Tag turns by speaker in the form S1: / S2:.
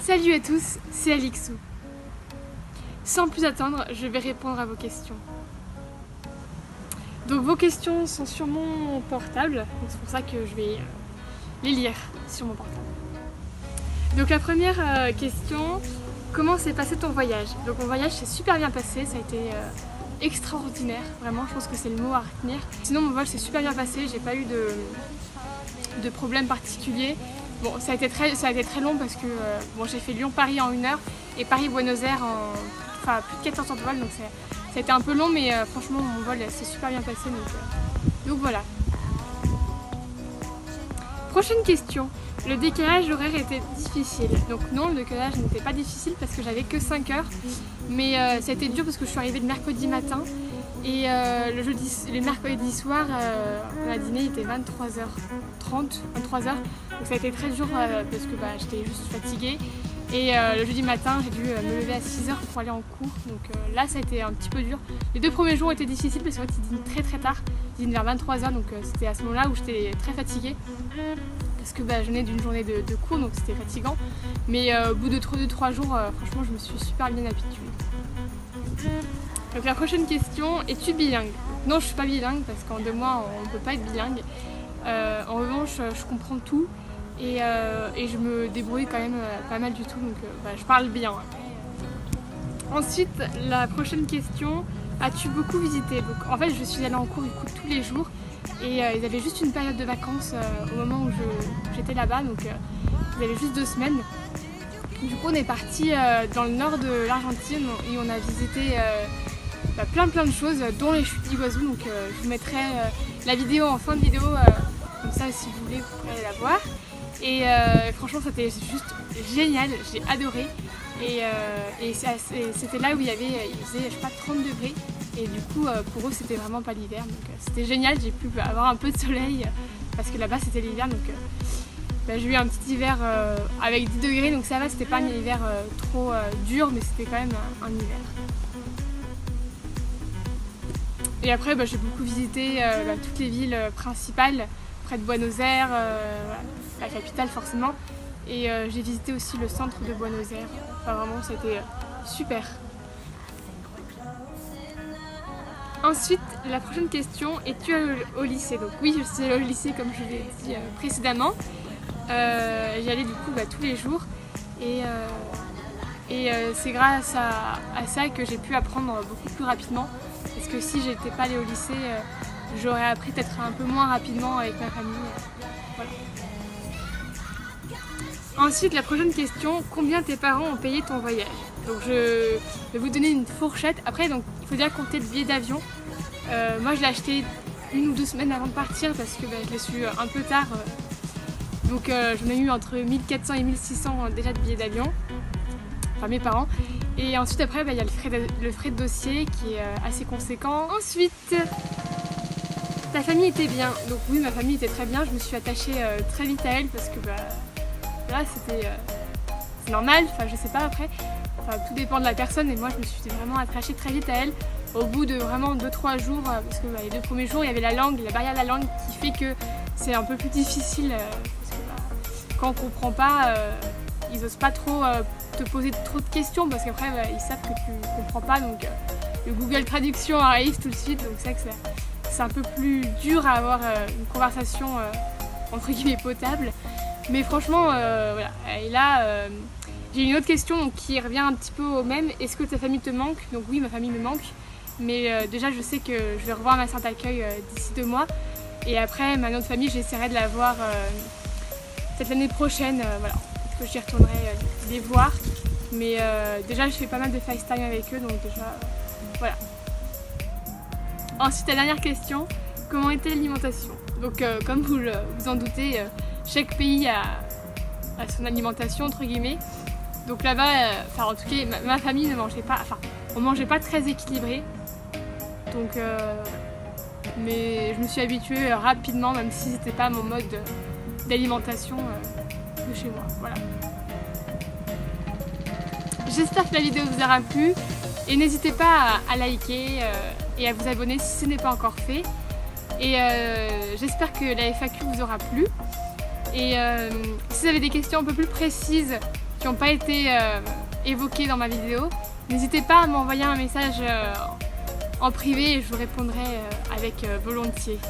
S1: Salut à tous, c'est Alixou. Sans plus attendre, je vais répondre à vos questions. Donc vos questions sont sur mon portable, donc c'est pour ça que je vais les lire sur mon portable. Donc la première question, comment s'est passé ton voyage? Donc mon voyage s'est super bien passé, ça a été extraordinaire, vraiment je pense que c'est le mot à retenir. Sinon mon vol s'est super bien passé, j'ai pas eu de problème particulier. Bon, ça a été très long parce que bon, j'ai fait Lyon-Paris en 1 heure et Paris-Buenos Aires en plus de 4 heures de vol, donc ça a été un peu long, mais franchement mon vol s'est super bien passé, donc voilà. Prochaine question, le décalage horaire était difficile. Donc non, le décalage n'était pas difficile parce que j'avais que 5 heures, mais ça a été dur parce que je suis arrivée le mercredi matin et le mercredi soir, la dîner était 23h30, 23h. Donc ça a été très dur parce que j'étais juste fatiguée. Et le jeudi matin, j'ai dû me lever à 6h pour aller en cours. Donc là, ça a été un petit peu dur. Les 2 premiers jours ont été difficiles parce qu'en fait, ils dînent très tard. Ils dînent vers 23h, donc c'était à ce moment-là où j'étais très fatiguée. Parce que je venais d'une journée de cours, donc c'était fatigant. Mais au bout de 2-3 jours, franchement, je me suis super bien habituée. Donc la prochaine question, es-tu bilingue? Non, je suis pas bilingue parce qu'en 2 mois, on ne peut pas être bilingue. En revanche, je comprends tout et je me débrouille quand même pas mal du tout, donc je parle bien. Ensuite, la prochaine question, as-tu beaucoup visité? Donc, en fait, je suis allée en cours du coup tous les jours et ils avaient juste une période de vacances au moment où j'étais là-bas, donc ils avaient juste 2 semaines. Du coup, on est parti dans le nord de l'Argentine et on a visité plein de choses, dont les chutes d'Iguazu, donc je vous mettrai la vidéo en fin de vidéo, comme ça si vous voulez vous pourrez aller la voir. Et franchement c'était juste génial, j'ai adoré et c'était là où il faisait je sais pas 30 degrés et du coup pour eux c'était vraiment pas l'hiver, donc c'était génial, j'ai pu avoir un peu de soleil parce que là-bas c'était l'hiver, donc j'ai eu un petit hiver avec 10 degrés, donc ça va, c'était pas un hiver trop dur, mais c'était quand même un hiver. Et après, j'ai beaucoup visité toutes les villes principales, près de Buenos Aires, la capitale forcément. Et j'ai visité aussi le centre de Buenos Aires. Enfin vraiment, c'était super. Ensuite, la prochaine question, es-tu au lycée? Donc oui, je suis allée au lycée comme je l'ai dit précédemment. J'y allais du coup tous les jours. Et c'est grâce à ça que j'ai pu apprendre beaucoup plus rapidement. Parce que si j'étais pas allée au lycée, j'aurais appris peut-être un peu moins rapidement avec ma famille. Voilà. Ensuite, la prochaine question, combien tes parents ont payé ton voyage? Donc je vais vous donner une fourchette. Après, donc, il faut déjà compter le billet d'avion. Moi, je l'ai acheté 1 ou 2 semaines avant de partir parce que je l'ai su un peu tard. Donc j'en ai eu entre 1400 et 1600 déjà de billets d'avion. Enfin, mes parents. Et ensuite après il y a le frais de dossier qui est assez conséquent. Ensuite, ta famille était bien. Donc oui, ma famille était très bien, je me suis attachée très vite à elle parce que là c'était c'est normal, enfin je sais pas après, tout dépend de la personne et moi je me suis vraiment attachée très vite à elle au bout de vraiment 2-3 jours parce que les 2 premiers jours il y avait la langue, la barrière de la langue qui fait que c'est un peu plus difficile parce que quand on comprend pas, ils osent pas trop te poser trop de questions parce qu'après ils savent que tu comprends pas, donc le Google Traduction arrive tout de suite, donc c'est vrai que c'est un peu plus dur à avoir une conversation entre guillemets potable, mais franchement voilà. Et là j'ai une autre question qui revient un petit peu au même, est-ce que ta famille te manque? Donc oui, ma famille me manque, mais déjà je sais que je vais revoir ma sœur d'accueil d'ici 2 mois et après ma autre famille j'essaierai de la voir peut-être l'année prochaine, voilà. Que j'y retournerai les voir, mais déjà je fais pas mal de FaceTime avec eux, donc déjà voilà. Ensuite, la dernière question, comment était l'alimentation? Donc comme vous en doutez, chaque pays a son alimentation entre guillemets, donc là-bas, en tout cas ma famille ne mangeait pas, on mangeait pas très équilibré, donc mais je me suis habituée rapidement, même si c'était pas mon mode d'alimentation de chez moi, voilà. J'espère que la vidéo vous aura plu et n'hésitez pas à liker et à vous abonner si ce n'est pas encore fait. Et j'espère que la FAQ vous aura plu. Et si vous avez des questions un peu plus précises qui n'ont pas été évoqués dans ma vidéo. N'hésitez pas à m'envoyer un message en privé et je vous répondrai avec volontiers.